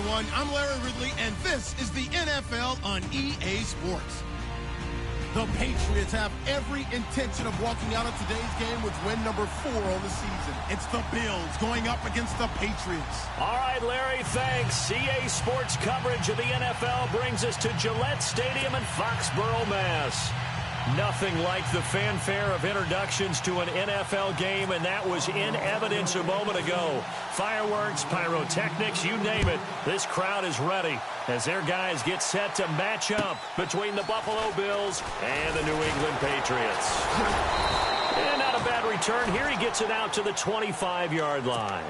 everyone. I'm Larry Ridley, and this is the NFL on EA Sports. The Patriots have every intention of walking out of today's game with win number 4 on the season. It's the Bills going up against the Patriots. All right, Larry, thanks. EA Sports coverage of the NFL brings us to Gillette Stadium in Foxborough, Mass. Nothing like the fanfare of introductions to an NFL game, and that was in evidence a moment ago. Fireworks, pyrotechnics, you name it. This crowd is ready as their guys get set to match up between the Buffalo Bills and the New England Patriots. And not a bad return. Here he gets it out to the 25-yard line.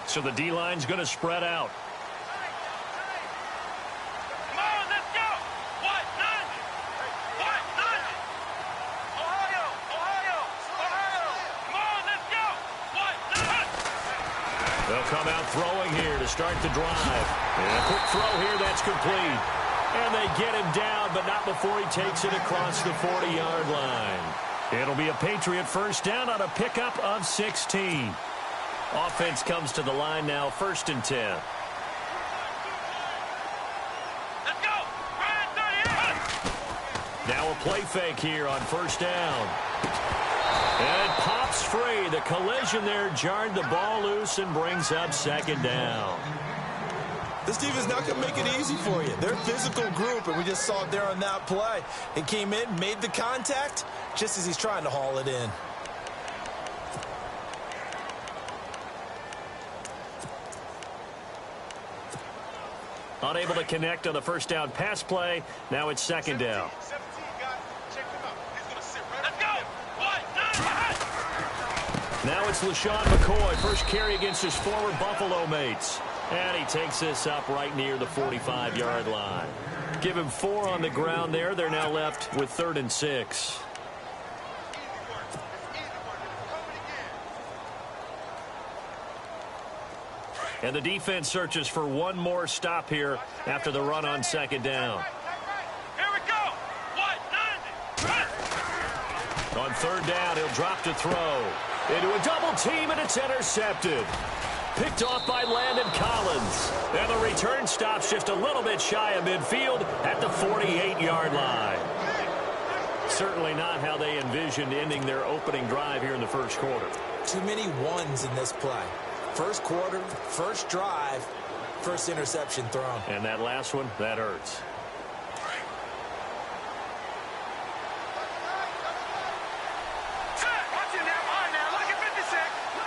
So the D-line's going to spread out. Come on, let's go! What? None! What? None! Ohio! Ohio! Ohio! Come on, let's go! What? None! They'll come out throwing here to start the drive. And a quick throw here, that's complete. And they get him down, but not before he takes it across the 40-yard line. It'll be a Patriot first down on a pickup of 16. Offense comes to the line now, 1st and 10. Let's go! Ryan 38! Now a play fake here on 1st down. And it pops free. The collision there jarred the ball loose and brings up 2nd down. This team is not going to make it easy for you. They're a physical group, and we just saw it there on that play. It came in, made the contact, just as he's trying to haul it in. Unable to connect on the 1st down pass play. Now it's 2nd down. 17, guys. Check him out. He's going to sit right. Let's go! What? None! Now it's LaShawn McCoy. First carry against his former Buffalo mates. And he takes this up right near the 45-yard line. Give him 4 on the ground there. They're now left with 3rd and 6. And the defense searches for one more stop here after the run on 2nd down. Here we go! What? None! On 3rd down, he'll drop to throw. Into a double team, and it's intercepted. Picked off by Landon Collins. And the return stops just a little bit shy of midfield at the 48-yard line. Certainly not how they envisioned ending their opening drive here in the 1st quarter. Too many ones in this play. 1st quarter, 1st drive, 1st interception thrown. And that last one, that hurts. Watch it now, behind now, look at 56.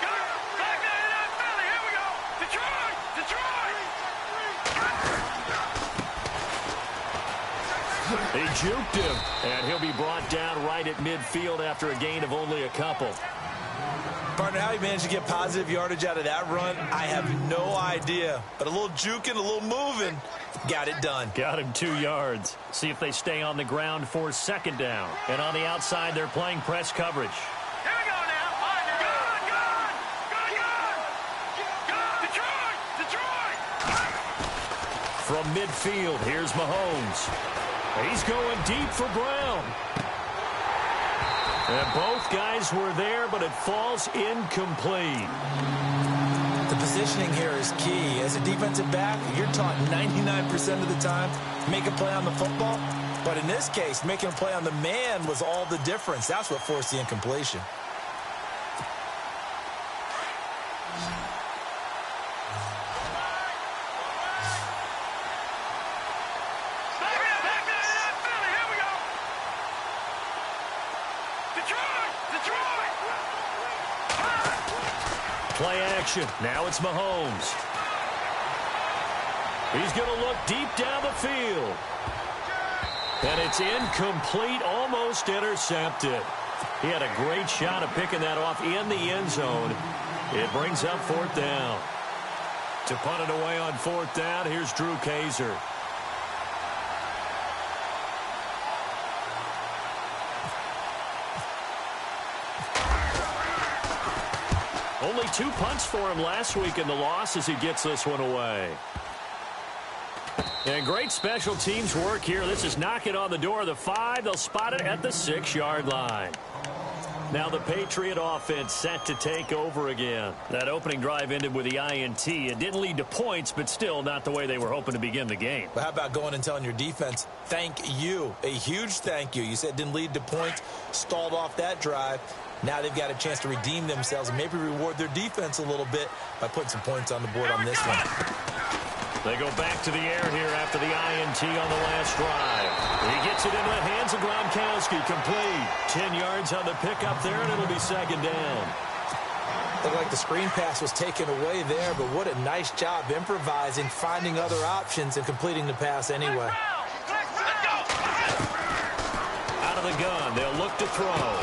Go! Back there, Philly, here we go! Detroit! Detroit! They juked him, and he'll be brought down right at midfield after a gain of only a couple. Partner, how he managed to get positive yardage out of that run, I have no idea. But a little juking, a little moving, got it done. Got him 2 yards. See if they stay on the ground for 2nd down. And on the outside, they're playing press coverage. Here we go now, behind now. Gone! Detroit! Detroit! From midfield, here's Mahomes. He's going deep for Brown. And both guys were there, but it falls incomplete. The positioning here is key. As a defensive back, you're taught 99% of the time, make a play on the football. But in this case, making a play on the man was all the difference. That's what forced the incompletion. Play action. Now it's Mahomes. He's going to look deep down the field. And it's incomplete, almost intercepted. He had a great shot of picking that off in the end zone. It brings up 4th down. To punt it away on 4th down, here's Drew Kaiser. Only 2 punts for him last week in the loss as he gets this one away. And great special teams work here. This is knocking on the door of the 5. They'll spot it at the 6-yard line. Now the Patriot offense set to take over again. That opening drive ended with the INT. It didn't lead to points, but still not the way they were hoping to begin the game. But how about going and telling your defense, thank you, a huge thank you. You said it didn't lead to points, stalled off that drive. Now they've got a chance to redeem themselves and maybe reward their defense a little bit by putting some points on the board on this one. They go back to the air here after the INT on the last drive. He gets it into the hands of Gronkowski, complete. 10 yards on the pickup there, and it'll be second down. Looked like the screen pass was taken away there, but what a nice job improvising, finding other options, and completing the pass anyway. Out of the gun, they'll look to throw.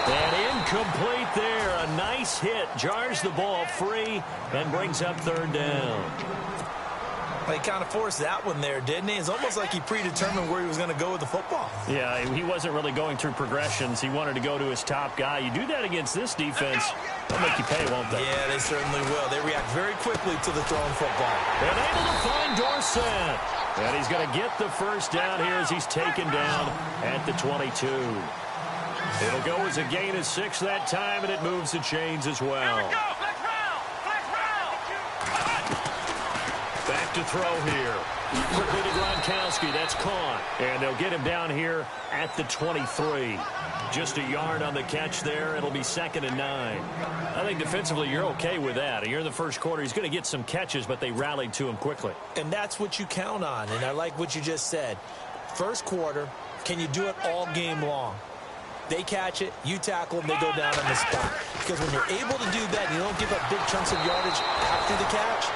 And incomplete there. A nice hit. Jars the ball free and brings up third down. He kind of forced that one there, didn't he? It's almost like he predetermined where he was going to go with the football. Yeah, he wasn't really going through progressions. He wanted to go to his top guy. You do that against this defense, they'll make you pay, won't they? Yeah, they certainly will. They react very quickly to the thrown football. And able to find Dorsett. And he's going to get the first down here as he's taken down at the 22. It'll go as a gain of 6 that time, and it moves the chains as well. Back to throw here. Quickly to Gronkowski. That's caught. And they'll get him down here at the 23. Just a yard on the catch there. It'll be 2nd and 9. I think defensively you're okay with that. Here in the first quarter, he's going to get some catches, but they rallied to him quickly. And that's what you count on, and I like what you just said. First quarter, can you do it all game long? They catch it, you tackle them, they go down on the spot. Because when you're able to do that, you don't give up big chunks of yardage after the catch.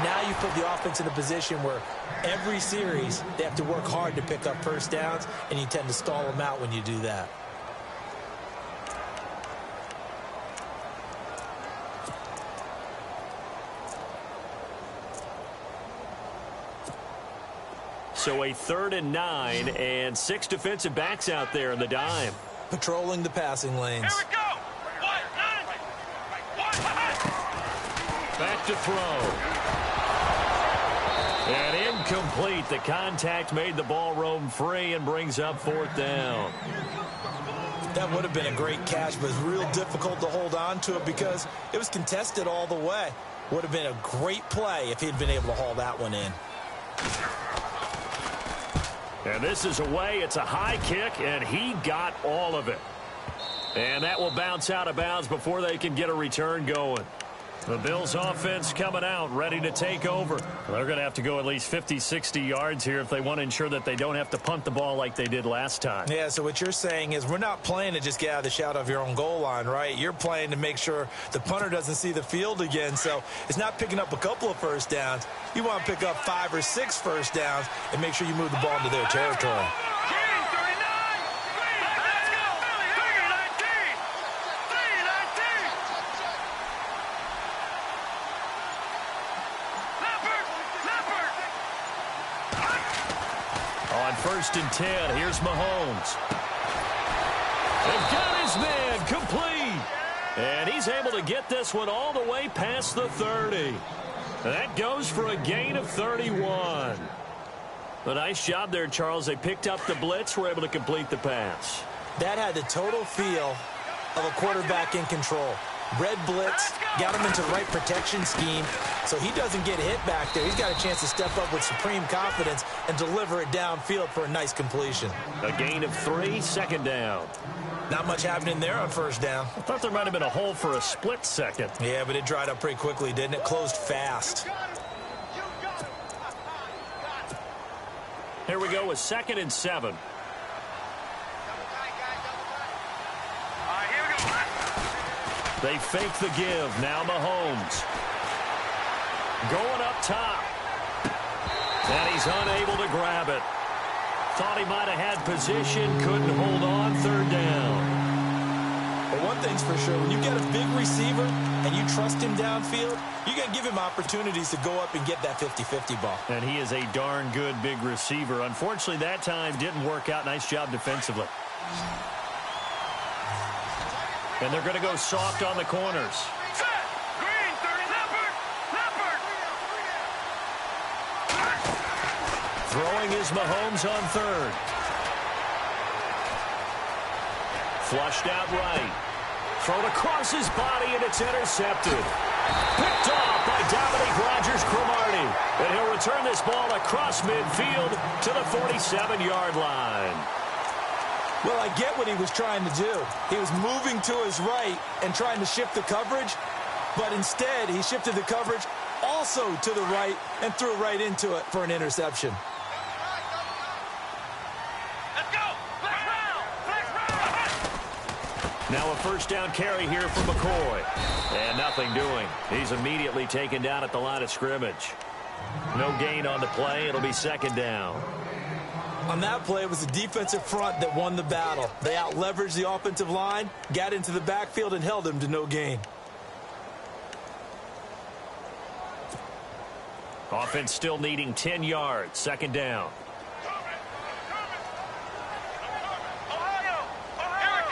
Now you put the offense in a position where every series they have to work hard to pick up first downs, and you tend to stall them out when you do that. So a 3rd and 9 and 6 defensive backs out there in the dime. Patrolling the passing lanes. Here we go. Back to throw. And incomplete. The contact made the ball roam free and brings up 4th down. That would have been a great catch, but it's real difficult to hold on to it because it was contested all the way. Would have been a great play if he'd been able to haul that one in. And this is away. It's a high kick, and he got all of it. And that will bounce out of bounds before they can get a return going. The Bills offense coming out, ready to take over. They're going to have to go at least 50, 60 yards here if they want to ensure that they don't have to punt the ball like they did last time. Yeah, so what you're saying is we're not playing to just get out of the shadow of your own goal line, right? You're playing to make sure the punter doesn't see the field again. So it's not picking up a couple of first downs. You want to pick up 5 or 6 first downs and make sure you move the ball into their territory. On 1st and 10, here's Mahomes. They've got his man complete. And he's able to get this one all the way past the 30. That goes for a gain of 31. A nice job there, Charles. They picked up the blitz, were able to complete the pass. That had the total feel of a quarterback in control. Red blitz, got him into the right protection scheme, so he doesn't get hit back there. He's got a chance to step up with supreme confidence and deliver it downfield for a nice completion. A gain of 3, 2nd down. Not much happening there on 1st down. I thought there might have been a hole for a split second. Yeah, but it dried up pretty quickly, didn't it? Closed fast. Here we go with 2nd and 7. They fake the give. Now Mahomes. Going up top. And he's unable to grab it. Thought he might have had position. Couldn't hold on. 3rd down. But one thing's for sure. When you get a big receiver and you trust him downfield, you're going to give him opportunities to go up and get that 50-50 ball. And he is a darn good big receiver. Unfortunately, that time didn't work out. Nice job defensively. And they're going to go soft on the corners. Set. Green, 30. Leopard. Throwing is Mahomes on third. Flushed out right. Thrown across his body, and it's intercepted. Picked off by Dominique Rodgers-Cromartie. And he'll return this ball across midfield to the 47-yard line. Well, I get what he was trying to do. He was moving to his right and trying to shift the coverage, but instead he shifted the coverage also to the right and threw right into it for an interception. Let's go! Flex round! Flex round! Now a first down carry here for McCoy. And nothing doing. He's immediately taken down at the line of scrimmage. No gain on the play. It'll be second down. On that play, it was the defensive front that won the battle. They out-leveraged the offensive line, got into the backfield, and held him to no gain. Offense still needing 10 yards. Second down. Ohio! Here we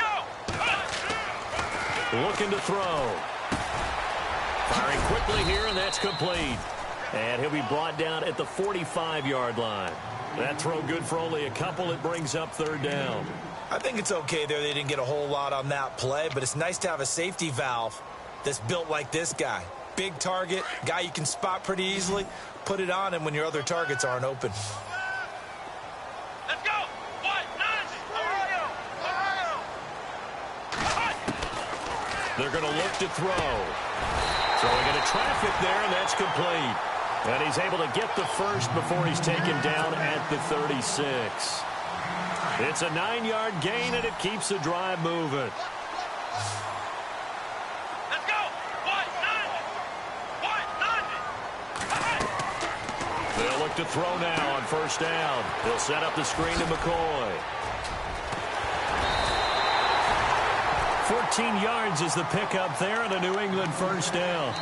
go! Looking to throw. Firing quickly here, and that's complete. And he'll be brought down at the 45-yard line. That throw good for only a couple. It brings up third down. I think it's okay there. They didn't get a whole lot on that play, but it's nice to have a safety valve that's built like this guy. Big target, guy you can spot pretty easily. Put it on him when your other targets aren't open. Let's go! What? None! Ohio! They're going to look to throw. Throwing into traffic there, and that's complete. And he's able to get the first before he's taken down at the 36. It's a 9-yard gain, and it keeps the drive moving. Let's go! What? None! What? None! They'll look to throw now on first down. They'll set up the screen to McCoy. 14 yards is the pickup there, and a New England first down.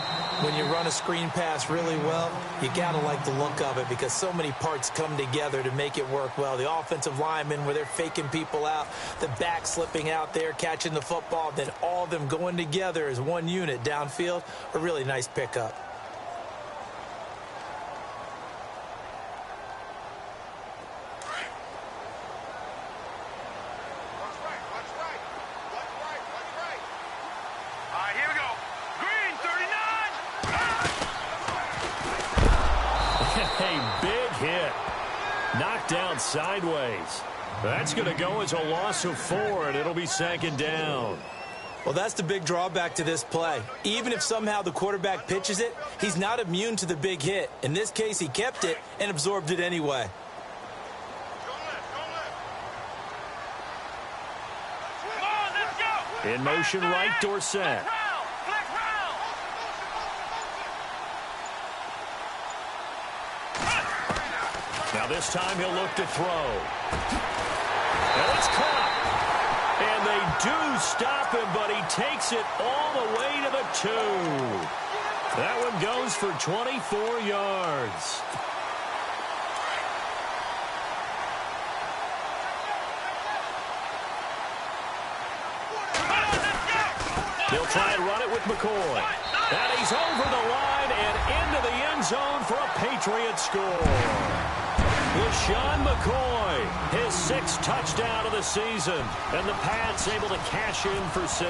When you run a screen pass really well, you got to like the look of it because so many parts come together to make it work well. The offensive linemen, where they're faking people out, the back slipping out there, catching the football, then all of them going together as one unit downfield. A really nice pickup. All right, here we go. Green, 39. A big hit. Knocked down sideways. That's going to go as a loss of 4, and it'll be second down. Well, that's the big drawback to this play. Even if somehow the quarterback pitches it, he's not immune to the big hit. In this case, he kept it and absorbed it anyway. Come on, let's go! In motion right, Dorsett. Flex round! Now this time he'll look to throw. And it's caught. And they do stop him, but he takes it all the way to the 2. That one goes for 24 yards. He'll try and run it with McCoy. And he's over the line and into the end zone for a Patriot score. LaShawn McCoy, his 6th touchdown of the season. And the Pats able to cash in for 6.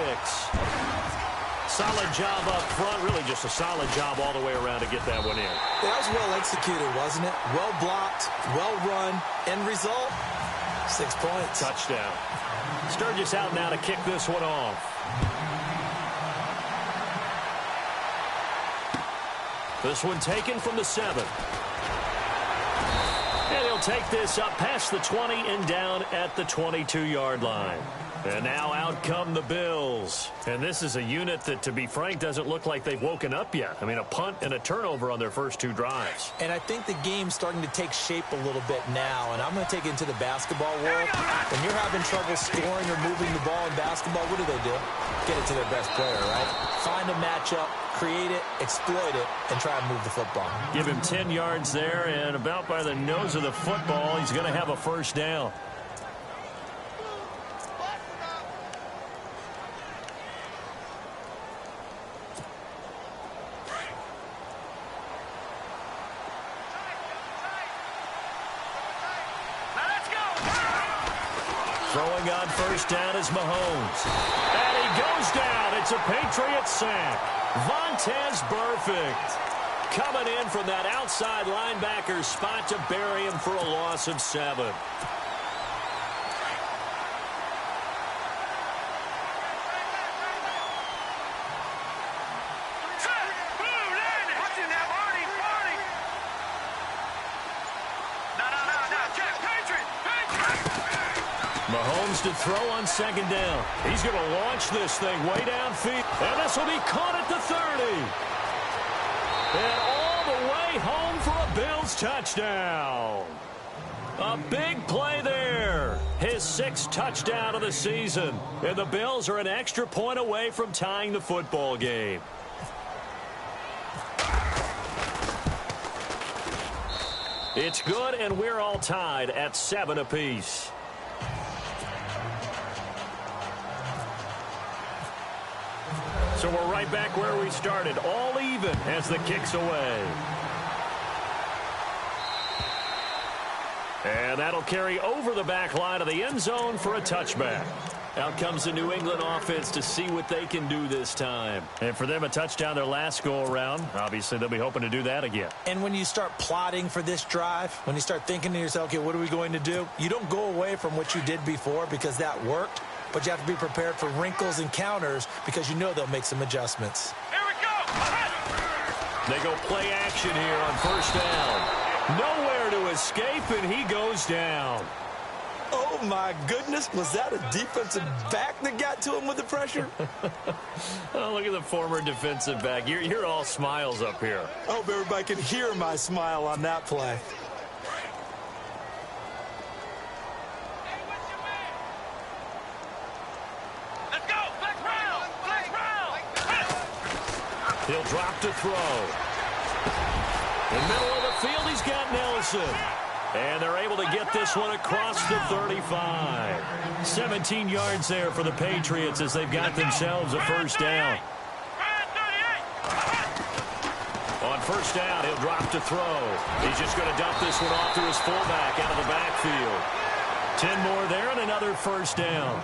Solid job up front. Really just a solid job all the way around to get that one in. That was well executed, wasn't it? Well blocked, well run. End result, 6 points. Touchdown. Sturgis out now to kick this one off. This one taken from the 7. And he'll take this up past the 20 and down at the 22-yard line. And now out come the Bills. And this is a unit that, to be frank, doesn't look like they've woken up yet. I mean, a punt and a turnover on their first 2 drives. And I think the game's starting to take shape a little bit now. And I'm going to take it into the basketball world. When you're having trouble scoring or moving the ball in basketball, what do? Get it to their best player, right? Find a matchup, create it, exploit it, and try and move the football. Give him 10 yards there, and about by the nose of the football, he's going to have a first down. Throwing on first down is Mahomes. And he goes down. It's a Patriots sack. Vontaze Burfict coming in from that outside linebacker spot to bury him for a loss of 7. Mahomes to throw on second down. He's going to launch this thing way downfield. And this will be caught at the 30. And all the way home for a Bills touchdown. A big play there. His 6th touchdown of the season. And the Bills are an extra point away from tying the football game. It's good, and we're all tied at 7 apiece. So we're right back where we started, all even as the kick's away. And that'll carry over the back line of the end zone for a touchback. Out comes the New England offense to see what they can do this time. And for them, a touchdown their last go-around. Obviously, they'll be hoping to do that again. And when you start plotting for this drive, when you start thinking to yourself, okay, what are we going to do? You don't go away from what you did before because that worked. But you have to be prepared for wrinkles and counters because you know they'll make some adjustments. Here we go. They go play action here on first down. Nowhere to escape, and he goes down. Oh, my goodness. Was that a defensive back that got to him with the pressure? Oh, look at the former defensive back. You're all smiles up here. I hope everybody can hear my smile on that play. He'll drop to throw. In the middle of the field, he's got Nelson. And they're able to get this one across the 35. 17 yards there for the Patriots as they've got themselves a first down. On first down, he'll drop to throw. He's just going to dump this one off to his fullback out of the backfield. 10 more there and another first down.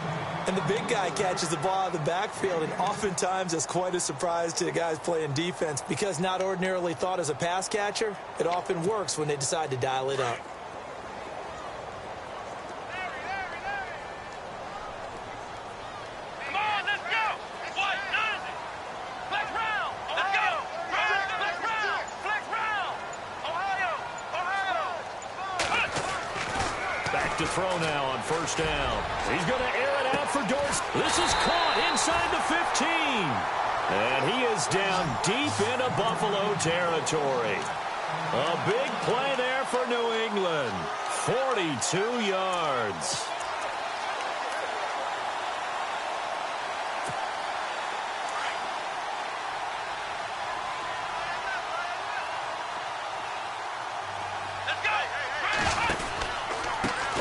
And the big guy catches the ball out of the backfield, and oftentimes it's quite a surprise to the guys playing defense because not ordinarily thought as a pass catcher, it often works when they decide to dial it up. Come on, let's go. What? None. Flex round. Let's go. Flex round. Flex round. Ohio. Back to throw now on first down. He's going to air it out for Dorsey. This is caught inside the 15. And he is down deep into Buffalo territory. A big play there for New England. 42 yards.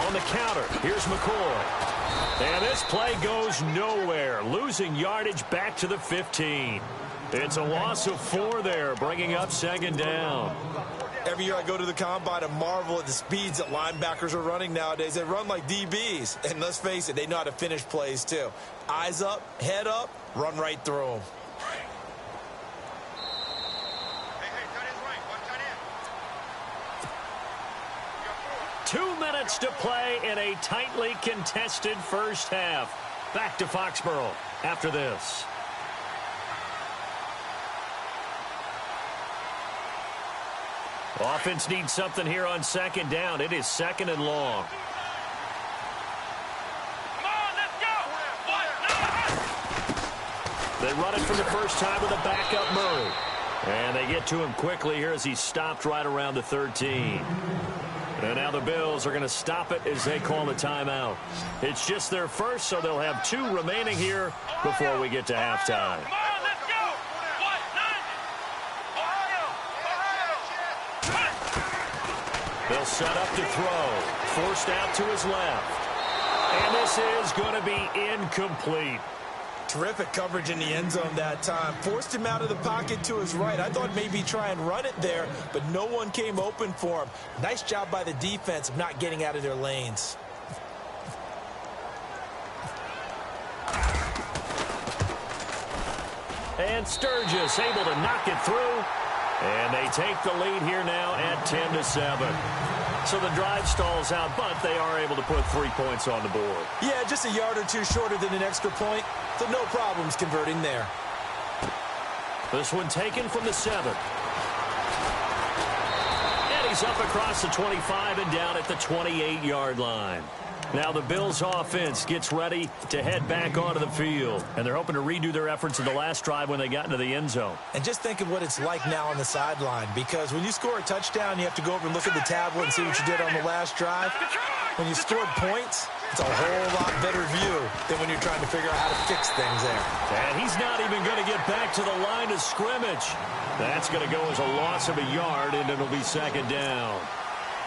On the counter, here's McCoy. And this play goes nowhere, losing yardage back to the 15. It's a loss of 4 there, bringing up second down. Every year I go to the combine and marvel at the speeds that linebackers are running nowadays. They run like DBs. And let's face it, they know how to finish plays too. Eyes up, head up, run right through them. 2 minutes to play in a tightly contested first half. Back to Foxborough after this. Offense needs something here on second down. It is second and long. Come on, let's go. What? They run it for the first time with a backup Murray. And they get to him quickly here as he stopped right around the 13. And now the Bills are going to stop it as they call the timeout. It's just their first, so they'll have 2 remaining here before we get to halftime. Come on, let's go. What? None. Ohio. They'll set up to throw. Forced out to his left. And this is going to be incomplete. Terrific coverage in the end zone that time. Forced him out of the pocket to his right. I thought maybe try and run it there, but no one came open for him. Nice job by the defense of not getting out of their lanes. And Sturgis able to knock it through. And they take the lead here now at 10-7. So the drive stalls out, but they are able to put 3 points on the board. Yeah, just a yard or two shorter than an extra point, so no problems converting there. This one taken from the 7. And he's up across the 25 and down at the 28-yard line. Now the Bills offense gets ready to head back onto the field. And they're hoping to redo their efforts in the last drive when they got into the end zone. And just think of what it's like now on the sideline, because when you score a touchdown, you have to go over and look at the tablet and see what you did on the last drive. When you scored points, it's a whole lot better view than when you're trying to figure out how to fix things there. And he's not even going to get back to the line of scrimmage. That's going to go as a loss of a yard, and it'll be second down.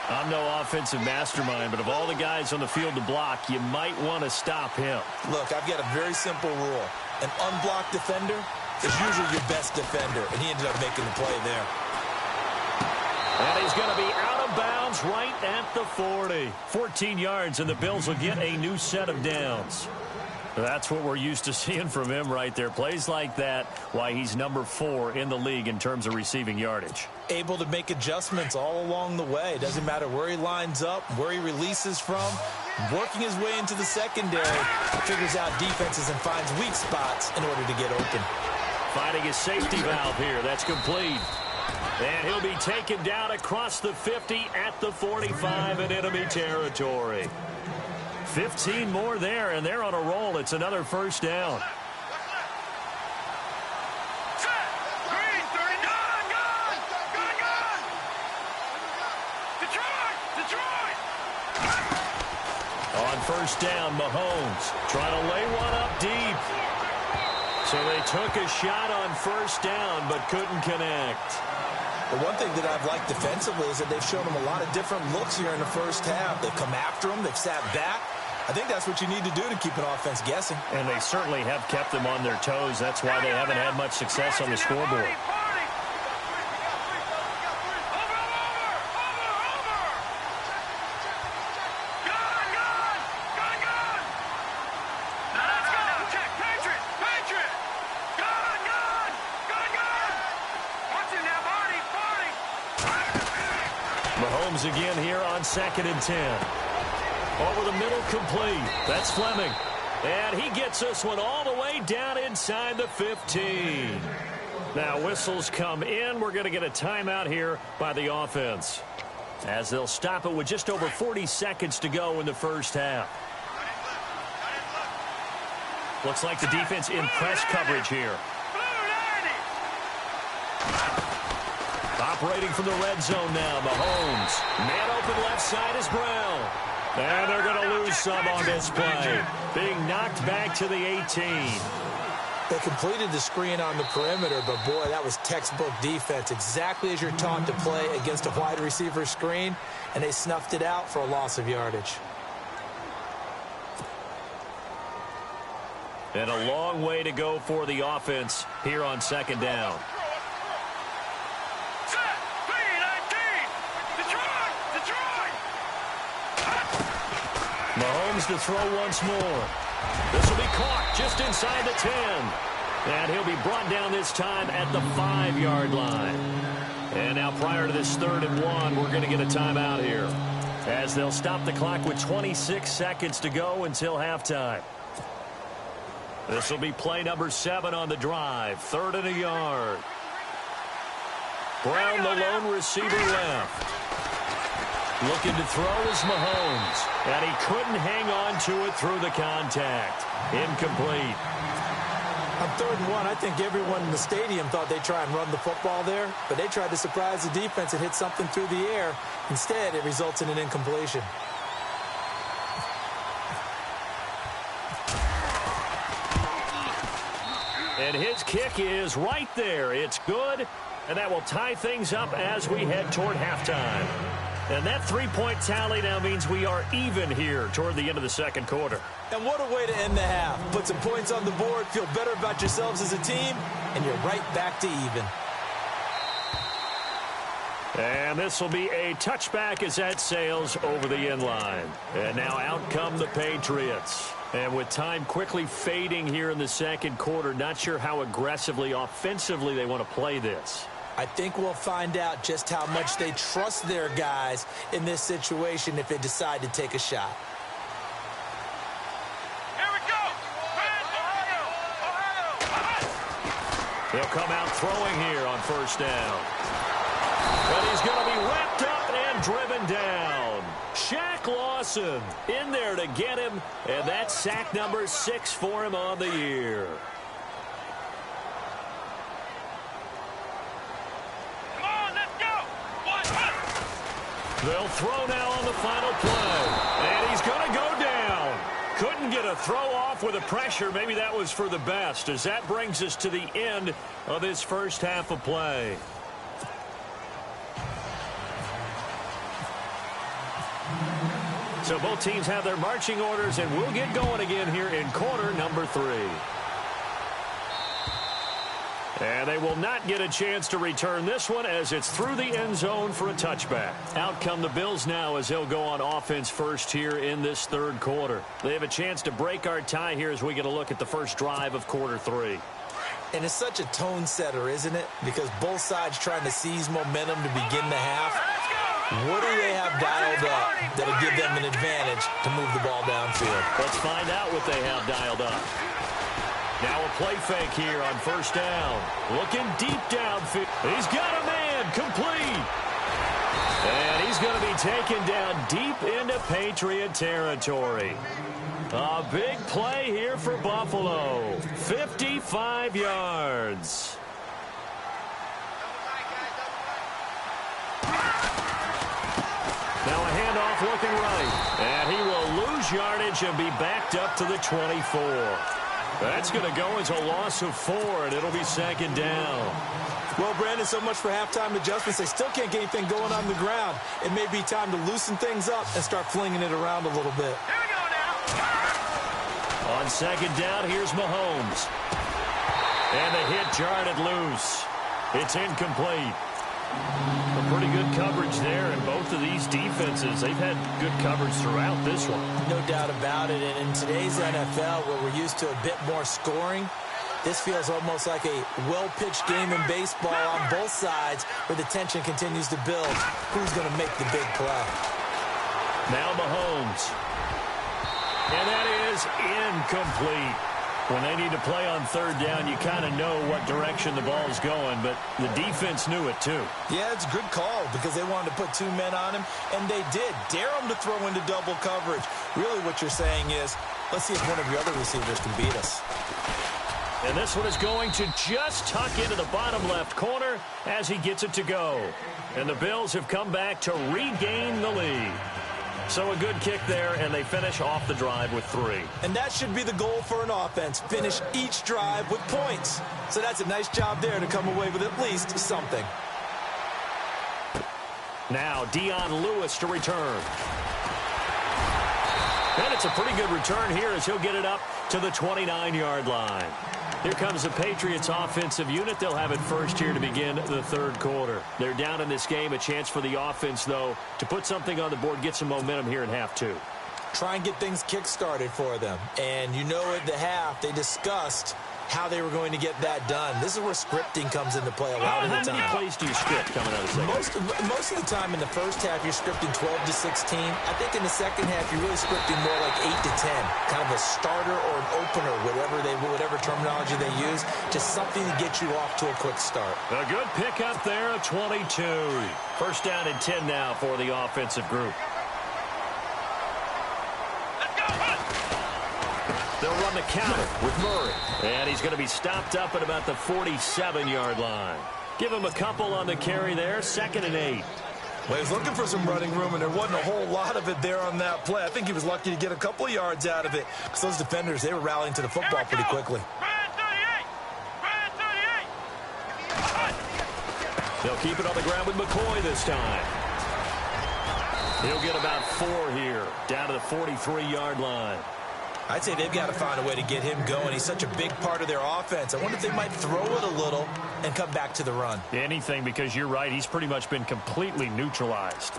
I'm no offensive mastermind, but of all the guys on the field to block, you might want to stop him. Look, I've got a very simple rule. An unblocked defender is usually your best defender, and he ended up making the play there. And he's going to be out of bounds right at the 40. 14 yards, and the Bills will get a new set of downs. That's what we're used to seeing from him right there. Plays like that, why he's number 4 in the league in terms of receiving yardage. Able to make adjustments all along the way. Doesn't matter where he lines up, where he releases from. Working his way into the secondary, figures out defenses and finds weak spots in order to get open. Finding his safety valve here. That's complete. And he'll be taken down across the 50 at the 45 in enemy territory. 15 more there, and they're on a roll. It's another first down. On first down, Mahomes trying to lay one up deep. So they took a shot on first down, but couldn't connect. The one thing that I've liked defensively is that they've shown him a lot of different looks here in the first half. They've come after him. They've sat back. I think that's what you need to do to keep an offense guessing. And they certainly have kept them on their toes. That's why they haven't had much success on the scoreboard. Mahomes again here on 2nd and 10. Over the middle, complete. That's Fleming. And he gets this one all the way down inside the 15. Now whistles come in. We're going to get a timeout here by the offense, as they'll stop it with just over 40 seconds to go in the first half. Looks like the defense in press coverage here. Operating from the red zone now, Mahomes. Man open left side is Brown. And they're going to lose some on this play. Being knocked back to the 18. They completed the screen on the perimeter, but boy, that was textbook defense. Exactly as you're taught to play against a wide receiver screen, and they snuffed it out for a loss of yardage. And a long way to go for the offense here on 2nd down. Mahomes to throw once more. This will be caught just inside the 10. And he'll be brought down this time at the 5-yard line. And now prior to this 3rd and 1, we're going to get a timeout here, as they'll stop the clock with 26 seconds to go until halftime. This will be play number 7 on the drive. 3rd and a yard. Brown, the lone receiver left. Looking to throw is Mahomes. And he couldn't hang on to it through the contact. Incomplete. On 3rd and 1, I think everyone in the stadium thought they'd try and run the football there, but they tried to surprise the defense and hit something through the air. Instead, it results in an incompletion. And his kick is right there. It's good, and that will tie things up as we head toward halftime. And that 3-point tally now means we are even here toward the end of the 2nd quarter. And what a way to end the half. Put some points on the board, feel better about yourselves as a team, and you're right back to even. And this will be a touchback as that sails over the end line. And now out come the Patriots. And with time quickly fading here in the second quarter, not sure how aggressively, offensively they want to play this. I think we'll find out just how much they trust their guys in this situation if they decide to take a shot. Here we go. Ohio. They'll come out throwing here on first down. But he's going to be wrapped up and driven down. Shaq Lawson in there to get him, and that's sack number 6 for him on the year. Come on, let's go. They'll throw now on the final play, and he's going to go down. Couldn't get a throw off with the pressure. Maybe that was for the best, as that brings us to the end of this first half of play. So both teams have their marching orders, and we'll get going again here in quarter number 3. And they will not get a chance to return this one as it's through the end zone for a touchback. Out come the Bills now as they'll go on offense first here in this third quarter. They have a chance to break our tie here as we get a look at the first drive of quarter 3. And it's such a tone setter, isn't it? Because both sides trying to seize momentum to begin the half. What do they have dialed up that'll give them an advantage to move the ball downfield? Let's find out what they have dialed up. Now a play fake here on first down. Looking deep downfield. He's got a man complete. And he's going to be taken down deep into Patriot territory. A big play here for Buffalo. 55 yards. Now a handoff looking right. And he will lose yardage and be backed up to the 24. That's going to go as a loss of 4, and it'll be second down. Well, Brandon, so much for halftime adjustments. They still can't get anything going on the ground. It may be time to loosen things up and start flinging it around a little bit. Here we go now. On second down, here's Mahomes. And the hit jarred it loose. It's incomplete. A pretty good coverage there, and both of these defenses, they've had good coverage throughout this one. No doubt about it. And in today's NFL, where we're used to a bit more scoring, this feels almost like a well-pitched game in baseball on both sides where the tension continues to build. Who's going to make the big play? Now Mahomes. And that is incomplete. When they need to play on third down, you kind of know what direction the ball's going, but the defense knew it too. Yeah, it's a good call because they wanted to put 2 men on him, and they did. Dare him to throw into double coverage. Really what you're saying is, let's see if one of your other receivers can beat us. And this one is going to just tuck into the bottom left corner as he gets it to go. And the Bills have come back to regain the lead. So a good kick there, and they finish off the drive with 3. And that should be the goal for an offense. Finish each drive with points. So that's a nice job there to come away with at least something. Now Dion Lewis to return. And it's a pretty good return here as he'll get it up to the 29-yard line. Here comes the Patriots offensive unit. They'll have it first here to begin the third quarter. They're down in this game. A chance for the offense, though, to put something on the board, get some momentum here in half 2. Try and get things kick-started for them. And you know at the half, they discussed how they were going to get that done. This is where scripting comes into play a lot of the time. How many plays do you script coming out of the second? Most of the time in the first half, you're scripting 12 to 16. I think in the second half, you're really scripting more like 8 to 10. Kind of a starter or an opener, whatever terminology they use. Just something to get you off to a quick start. A good pickup there, a 22. First down and 10 now for the offensive group. They'll run the counter with Murray. And he's going to be stopped up at about the 47-yard line. Give him a couple on the carry there. 2nd and 8. Well, he was looking for some running room, and there wasn't a whole lot of it there on that play. I think he was lucky to get a couple of yards out of it. Because those defenders, they were rallying to the football pretty quickly. They'll keep it on the ground with McCoy this time. He'll get about 4 here, down to the 43-yard line. I'd say they've got to find a way to get him going. He's such a big part of their offense. I wonder if they might throw it a little and come back to the run. Anything, because you're right. He's pretty much been completely neutralized.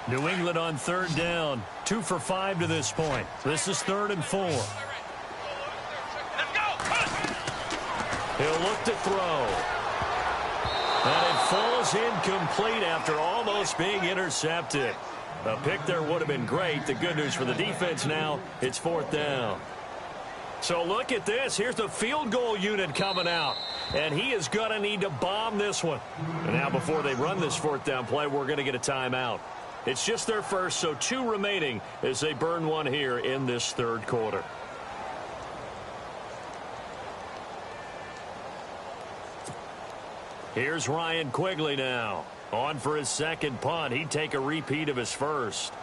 New England on third down. 2 for 5 to this point. This is 3rd and 4. Let's go. He'll look to throw. And it falls incomplete after almost being intercepted. A pick there would have been great. The good news for the defense now, it's 4th down. So look at this. Here's the field goal unit coming out. And he is going to need to bomb this one. And now before they run this 4th down play, we're going to get a timeout. It's just their first, so 2 remaining as they burn one here in this 3rd quarter. Here's Ryan Quigley now. On for his 2nd punt. He'd take a repeat of his first.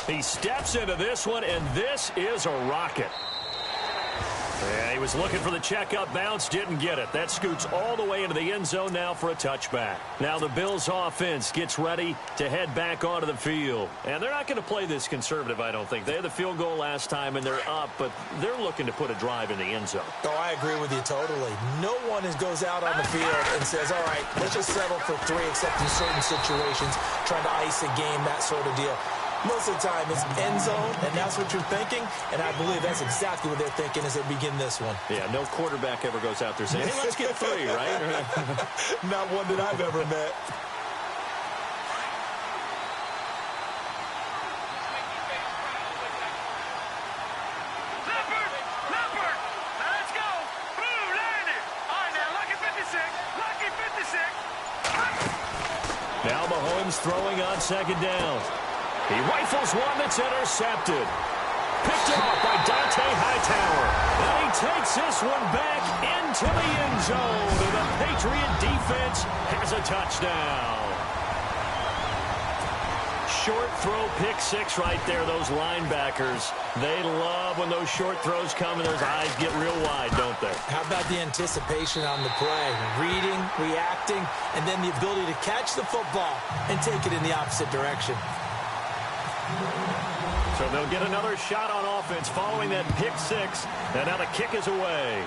He steps into this one, and this is a rocket. Yeah, he was looking for the checkup bounce, didn't get it. That scoots all the way into the end zone now for a touchback. Now the Bills offense gets ready to head back onto the field. And they're not going to play this conservative, I don't think. They had the field goal last time, and they're up, but they're looking to put a drive in the end zone. Oh, I agree with you totally. No one goes out on the field and says, all right, let's just settle for 3, except in certain situations, trying to ice a game, that sort of deal. Most of the time, it's end zone, and that's what you're thinking, and I believe that's exactly what they're thinking as they begin this one. Yeah, no quarterback ever goes out there saying, hey, let's get 3, right? Not one that I've ever met. Leopard. Let's go. Blue landed. All right, now, lucky 56. Lucky 56. Now Mahomes throwing on 2nd down. He rifles one that's intercepted. Picked off by Dante Hightower. And he takes this one back into the end zone. And the Patriot defense has a touchdown. Short throw, pick 6 right there. Those linebackers, they love when those short throws come and those eyes get real wide, don't they? How about the anticipation on the play? Reading, reacting, and then the ability to catch the football and take it in the opposite direction. So they'll get another shot on offense following that pick 6. And now the kick is away.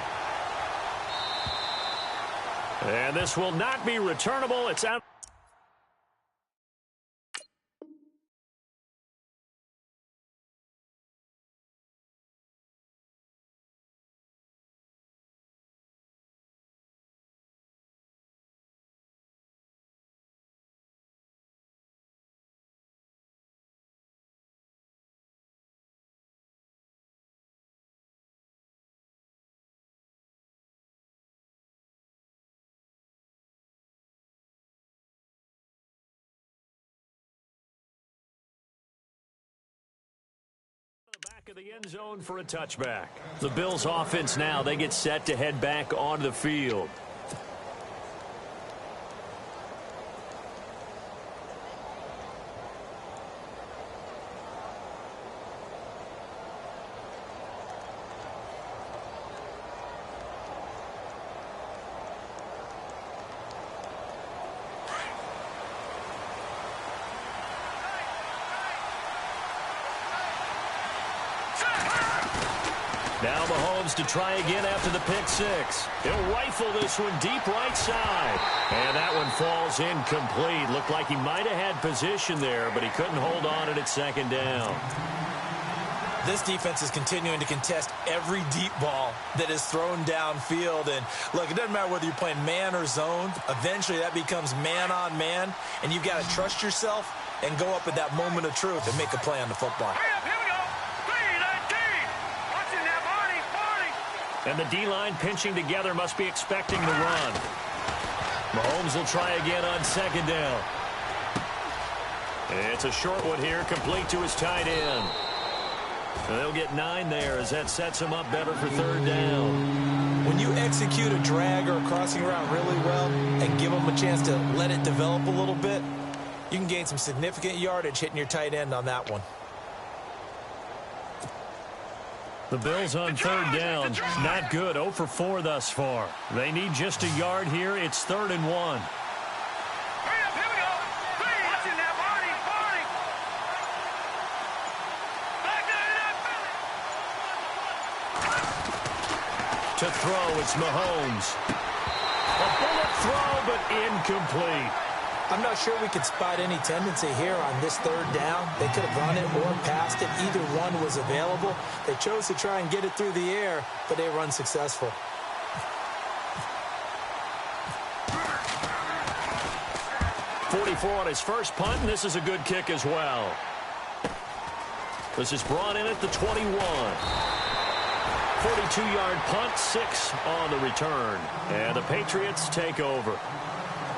And this will not be returnable. It's out. Back of the end zone for a touchback. The Bills offense now, they get set to head back onto the field. Now Mahomes to try again after the pick 6. He'll rifle this one deep right side. And that one falls incomplete. Looked like he might have had position there, but he couldn't hold on it at 2nd down. This defense is continuing to contest every deep ball that is thrown downfield. And, look, it doesn't matter whether you're playing man or zone. Eventually that becomes man on man, and you've got to trust yourself and go up at that moment of truth and make a play on the football. And the D-line pinching together must be expecting the run. Mahomes will try again on 2nd down. It's a short one here, complete to his tight end. And they'll get 9 there as that sets him up better for 3rd down. When you execute a drag or a crossing route really well and give them a chance to let it develop a little bit, you can gain some significant yardage hitting your tight end on that one. The Bills on 3rd down, not good, 0 for 4 thus far. They need just a yard here. It's 3rd and 1. Hurry up, here we go. 3. Watching that, Barney. Back there, To throw, it's Mahomes. A bullet throw, but incomplete. I'm not sure we could spot any tendency here on this third down. They could have run it or passed it. Either one was available. They chose to try and get it through the air, but they were unsuccessful. On his first punt, and this is a good kick as well. This is brought in at the 21. 42-yard punt, 6 on the return. And the Patriots take over.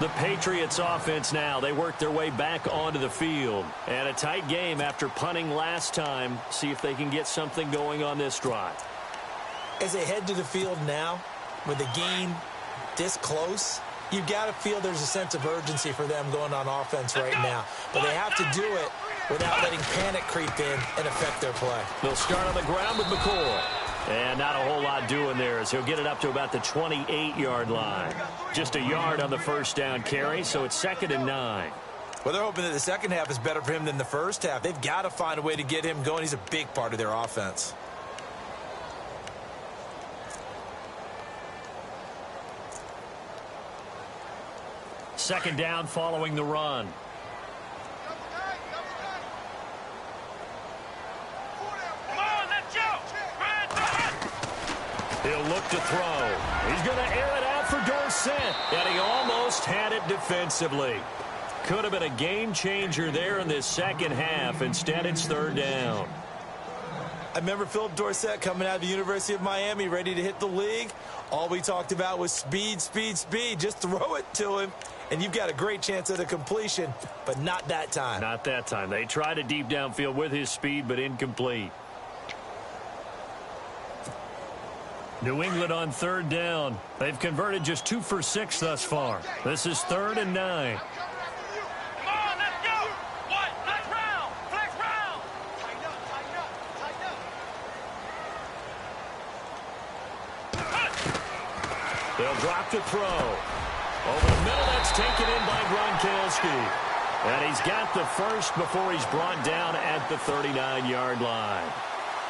The Patriots offense now, they work their way back onto the field. And a tight game after punting last time. See if they can get something going on this drive. As they head to the field now, with the game this close, you've got to feel there's a sense of urgency for them going on offense right now. But they have to do it without letting panic creep in and affect their play. They'll start on the ground with McCoy. And not a whole lot doing there as he'll get it up to about the 28-yard line. Just a yard on the first down carry, so it's 2nd and 9. Well, they're hoping that the second half is better for him than the first half. They've got to find a way to get him going. He's a big part of their offense. Second down following the run. He'll look to throw. He's going to air it out for Dorsett. And he almost had it defensively. Could have been a game changer there in this second half. Instead, it's third down. I remember Philip Dorsett coming out of the University of Miami, ready to hit the league. All we talked about was speed, speed, speed. Just throw it to him, and you've got a great chance at a completion, but not that time. Not that time. They tried a deep downfield with his speed, but incomplete. New England on third down. They've converted just 2 for 6 thus far. This is 3rd and 9. Come on, let's go! What? Flex round! Flex round! Tighten up, tighten up, tighten up. They'll drop to throw. Over the middle, that's taken in by Gronkowski. And he's got the first before he's brought down at the 39-yard line.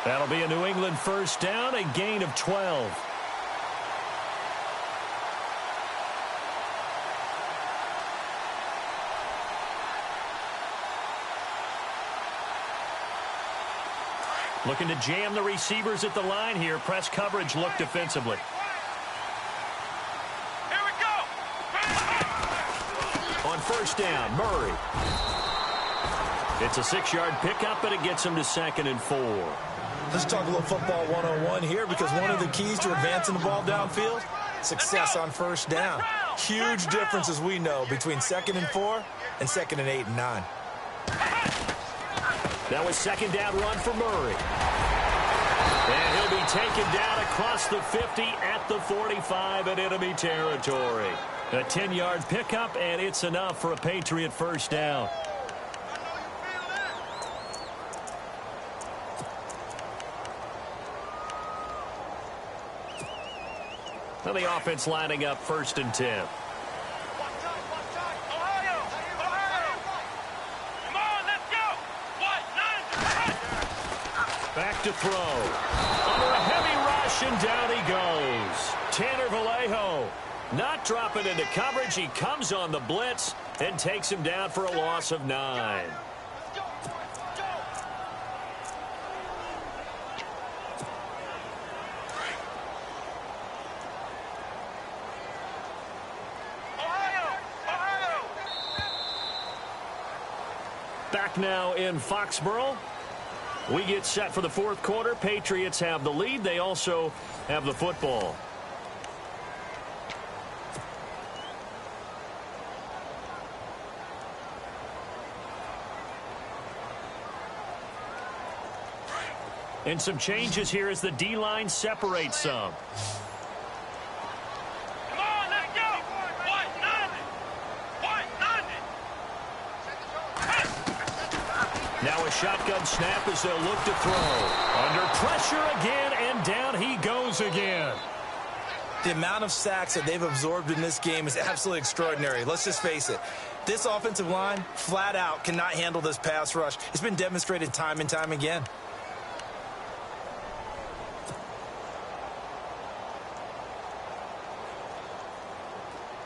That'll be a New England first down, a gain of 12. Looking to jam the receivers at the line here. Press coverage look defensively. Here we go! On first down, Murray. It's a 6-yard pickup, but it gets him to 2nd and 4. Let's talk a little football 101 here, because one of the keys to advancing the ball downfield, success on first down. Huge difference, as we know, between 2nd and 4 and 2nd and 8 and 9. That was second down run for Murray. And he'll be taken down across the 50 at the 45 in enemy territory. A 10-yard pickup, and it's enough for a Patriot first down. Now the offense lining up 1st and 10. Back to throw. Under a heavy rush, and down he goes. Tanner Vallejo not dropping into coverage. He comes on the blitz and takes him down for a loss of 9. Back now in Foxborough. We get set for the fourth quarter. Patriots have the lead. They also have the football. And some changes here as the D-line separates some. Come on, let's go! What? Nothing! What? Nothing! Now a shotgun snap as they'll look to throw. Under pressure again, and down he goes again. The amount of sacks that they've absorbed in this game is absolutely extraordinary. Let's just face it. This offensive line, flat out, cannot handle this pass rush. It's been demonstrated time and time again.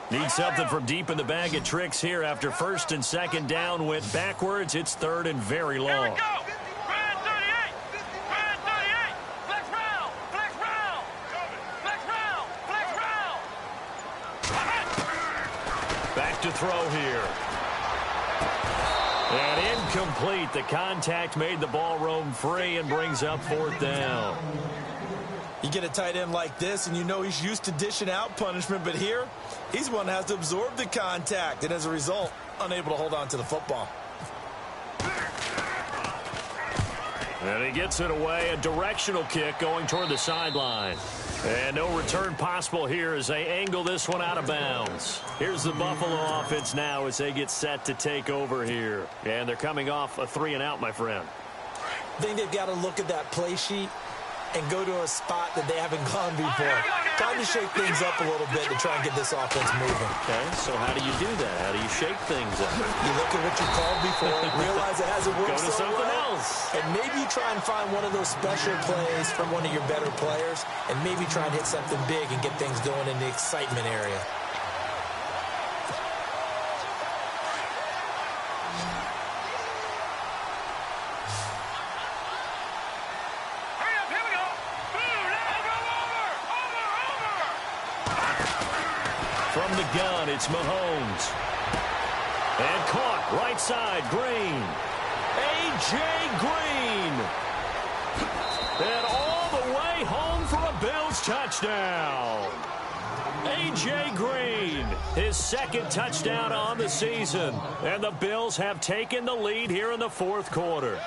Need something from deep in the bag of tricks here after first and second down went backwards. It's third and very long. Here we go. Grand 38. Grand 38. Flex round. Flex round. Flex round. Flex round. Back to throw here. And incomplete. The contact made the ball roam free and brings up fourth down. You get a tight end like this, and you know he's used to dishing out punishment, but here, he's one that has to absorb the contact, and as a result, unable to hold on to the football. And he gets it away, a directional kick going toward the sideline. And no return possible here as they angle this one out of bounds. Here's the Buffalo offense now as they get set to take over here. And they're coming off a 3-and-out, my friend. I think they've got to look at that play sheet and go to a spot that they haven't gone before. Time to shake things up a little bit to try and get this offense moving. Okay, so how do you do that? How do you shake things up? You look at what you called before, realize it hasn't worked Go to something else. and maybe you try and find one of those special plays from one of your better players, and maybe try and hit something big and get things going in the excitement area. From the gun, it's Mahomes. And caught, right side, Green. A.J. Green. And all the way home for a Bills touchdown. A.J. Green, his second touchdown on the season. And the Bills have taken the lead here in the fourth quarter.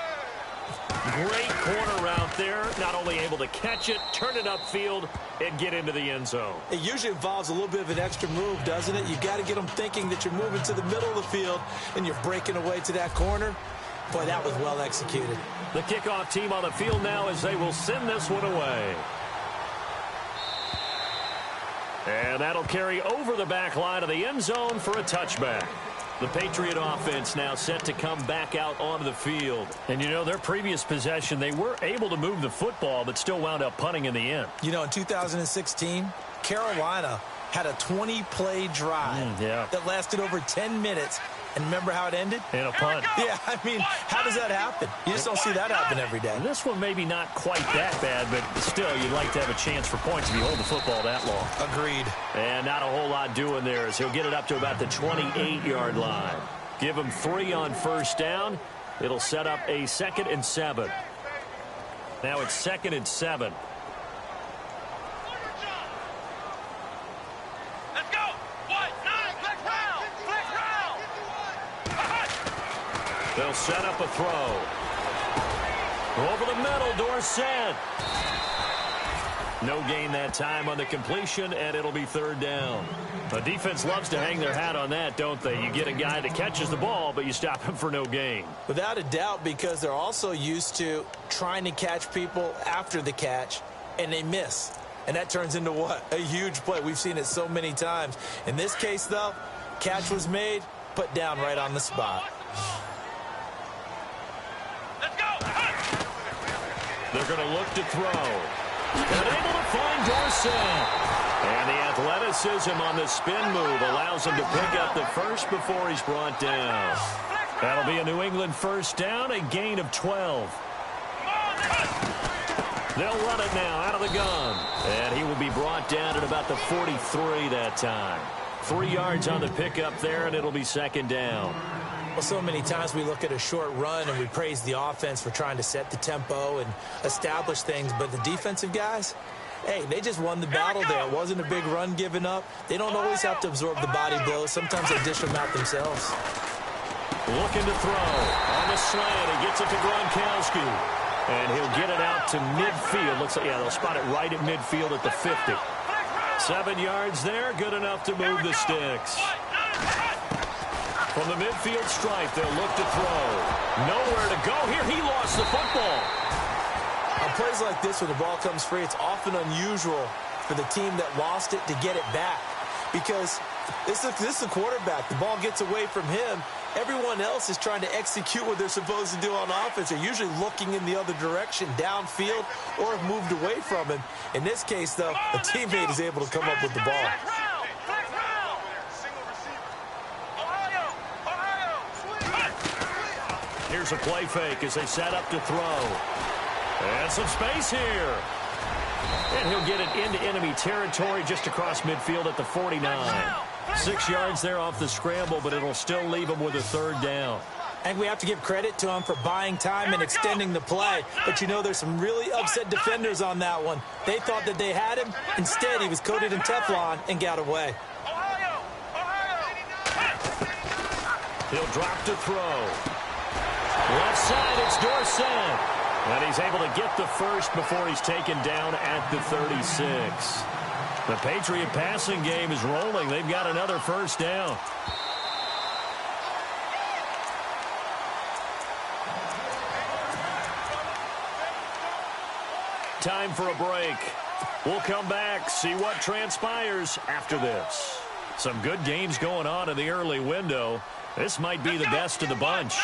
Great corner route there. Not only able to catch it, turn it upfield, and get into the end zone. It usually involves a little bit of an extra move, doesn't it? You got to get them thinking that you're moving to the middle of the field and you're breaking away to that corner. Boy, that was well executed. The kickoff team on the field now as they will send this one away. And that'll carry over the back line of the end zone for a touchback. The Patriot offense now set to come back out onto the field. And, you know, their previous possession, they were able to move the football, but still wound up punting in the end. You know, in 2016, Carolina had a 20-play drive that lasted over 10 minutes. And remember how it ended? In a punt. Yeah, I mean, how does that happen? You just don't see that happen every day. And this one maybe not quite that bad, but still you'd like to have a chance for points if you hold the football that long. Agreed. And not a whole lot doing there as he'll get it up to about the 28-yard line. Give him 3 on first down. It'll set up a 2nd and 7. Now it's 2nd and 7. They'll set up a throw. Over the middle, Dorsett. No gain that time on the completion, and it'll be 3rd down. The defense loves to hang their hat on that, don't they? You get a guy that catches the ball, but you stop him for no gain. Without a doubt, because they're also used to trying to catch people after the catch, and they miss. And that turns into what? A huge play. We've seen it so many times. In this case, though, catch was made, put down right on the spot. They're going to look to throw. And able to find Dorsett. And the athleticism on the spin move allows him to pick up the first before he's brought down. That'll be a New England first down, a gain of 12. They'll run it now out of the gun. And he will be brought down at about the 43 that time. 3 yards on the pickup there, and it'll be 2nd down. Well, so many times we look at a short run and we praise the offense for trying to set the tempo and establish things, but the defensive guys, hey, they just won the battle there. It wasn't a big run given up. They don't always have to absorb the body blows. Sometimes they dish them out themselves. Looking to throw on the slant. He gets it to Gronkowski. And he'll get it out to midfield. Looks like, yeah, they'll spot it right at midfield at the 50. 7 yards there, good enough to move the sticks. From the midfield stripe, they'll look to throw. Nowhere to go here. He lost the football. On plays like this, when the ball comes free, it's often unusual for the team that lost it to get it back. Because this is the quarterback. The ball gets away from him. Everyone else is trying to execute what they're supposed to do on offense. They're usually looking in the other direction, downfield, or have moved away from him. In this case, though, a teammate is able to come up with the ball. Here's a play fake as they set up to throw. And some space here. And he'll get it into enemy territory just across midfield at the 49. 6 yards there off the scramble, but it'll still leave him with a third down. And we have to give credit to him for buying time and extending the play. But, you know, there's some really upset defenders on that one. They thought that they had him. Instead, he was coated in Teflon and got away. He'll drop to throw. Left side, it's Dorsett. And he's able to get the first before he's taken down at the 36. The Patriot passing game is rolling. They've got another first down. Time for a break. We'll come back, see what transpires after this. Some good games going on in the early window. This might be the best of the bunch.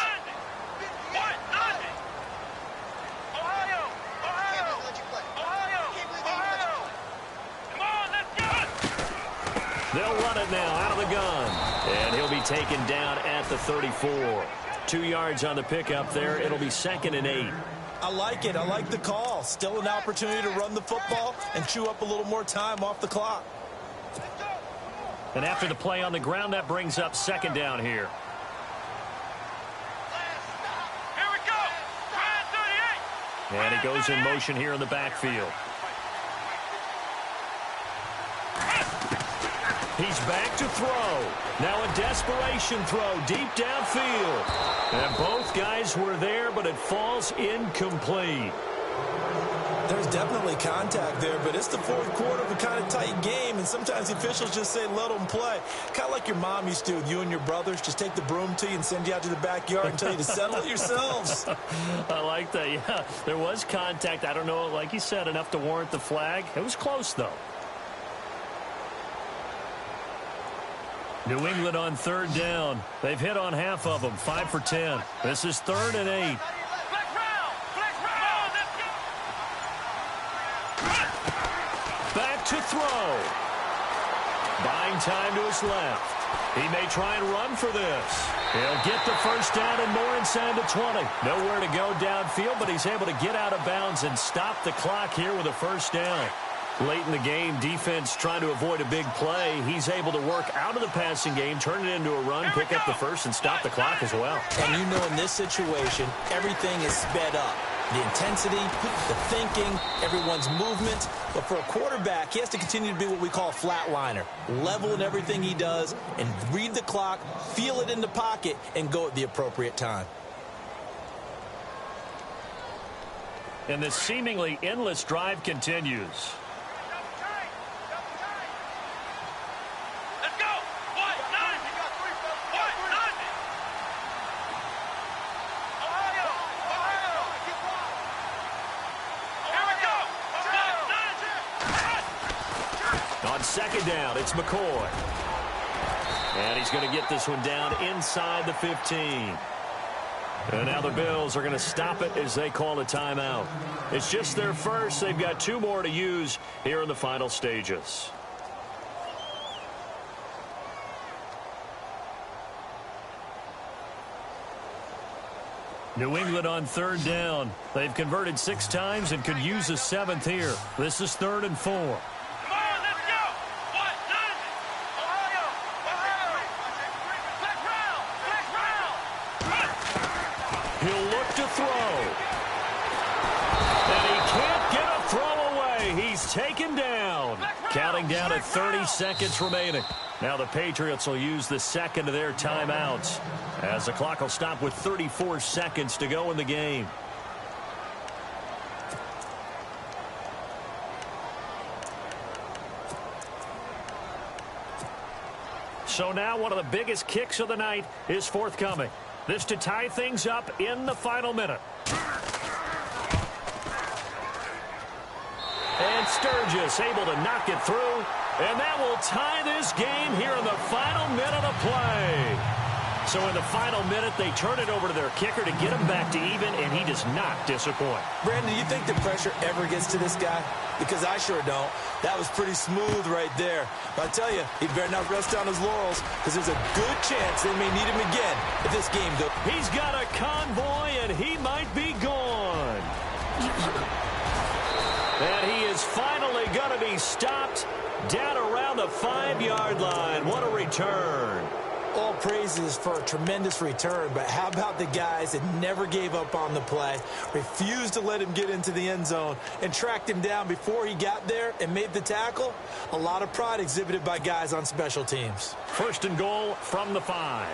They'll run it now out of the gun. And he'll be taken down at the 34. 2 yards on the pickup there. It'll be 2nd and 8. I like it. I like the call. Still an opportunity to run the football and chew up a little more time off the clock. And after the play on the ground, that brings up 2nd down here. Here we go. 38. And he goes in motion here in the backfield. He's back to throw. Now a desperation throw deep downfield. And both guys were there, but it falls incomplete. There's definitely contact there, but it's the fourth quarter of a kind of tight game, and sometimes the officials just say, let them play. Kind of like your mom used to with you and your brothers. Just take the broom to you and send you out to the backyard and tell you to settle it yourselves. I like that, yeah. There was contact. I don't know, like you said, enough to warrant the flag. It was close, though. New England on 3rd down. They've hit on half of them, 5 for 10. This is 3rd and 8. Back to throw. Buying time to his left. He may try and run for this. He'll get the first down and more inside the 20. Nowhere to go downfield, but he's able to get out of bounds and stop the clock here with a first down. Late in the game, defense trying to avoid a big play. He's able to work out of the passing game, turn it into a run, pick up the first, and stop the clock as well. And you know in this situation, everything is sped up. The intensity, the thinking, everyone's movement. But for a quarterback, he has to continue to be what we call a flatliner. Level in everything he does and read the clock, feel it in the pocket, and go at the appropriate time. And this seemingly endless drive continues. On 2nd down, it's McCoy. And he's going to get this one down inside the 15. And now the Bills are going to stop it as they call a timeout. It's just their first. They've got 2 more to use here in the final stages. New England on 3rd down. They've converted 6 times and could use a 7th here. This is 3rd and 4. He'll look to throw. And he can't get a throw away. He's taken down. Counting down at 30 seconds remaining. Now the Patriots will use the 2nd of their timeouts as the clock will stop with 34 seconds to go in the game. So now one of the biggest kicks of the night is forthcoming. This to tie things up in the final minute. And Sturgis able to knock it through. And that will tie this game here in the final minute of play. So in the final minute, they turn it over to their kicker to get him back to even, and he does not disappoint. Brandon, do you think the pressure ever gets to this guy? Because I sure don't. That was pretty smooth right there. But I tell you, he better not rest on his laurels, because there's a good chance they may need him again if this game goes. He's got a convoy, and he might be gone. And he is finally going to be stopped down around the 5-yard line. What a return. All praises for a tremendous return, but how about the guys that never gave up on the play, refused to let him get into the end zone, and tracked him down before he got there and made the tackle? A lot of pride exhibited by guys on special teams. 1st and goal from the 5.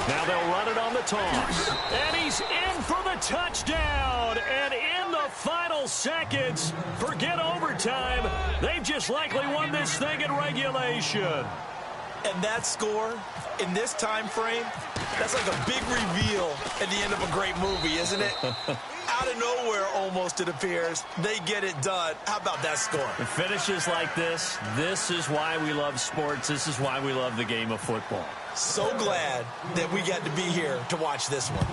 Now they'll run it on the toss. And he's in for the touchdown. And in the final seconds, forget overtime, they've just likely won this thing in regulation. And that score, in this time frame, that's like a big reveal at the end of a great movie, isn't it? Out of nowhere, almost, it appears, they get it done. How about that score? It finishes like this. This is why we love sports. This is why we love the game of football. So glad that we got to be here to watch this one.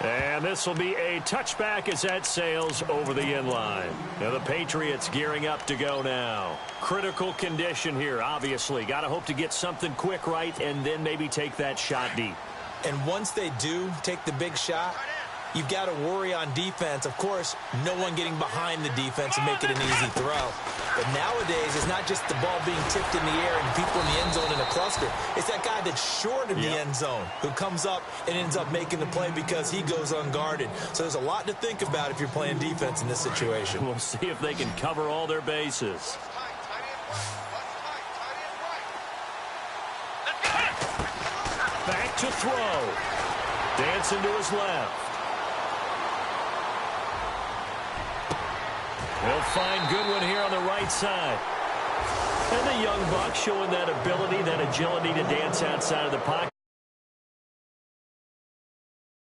And this will be a touchback as that sails over the end line. Now the Patriots gearing up to go now. Critical condition here, obviously. Got to hope to get something quick right and then maybe take that shot deep. And once they do take the big shot, you've got to worry on defense. Of course, no one getting behind the defense and make it an easy throw. But nowadays, it's not just the ball being tipped in the air and people in the end zone in a cluster. It's that guy that's short of the end zone who comes up and ends up making the play because he goes unguarded. So there's a lot to think about if you're playing defense in this situation. We'll see if they can cover all their bases. Back to throw. Dancing to his left. They'll find Goodwin here on the right side. And the young buck showing that ability, that agility to dance outside of the pocket.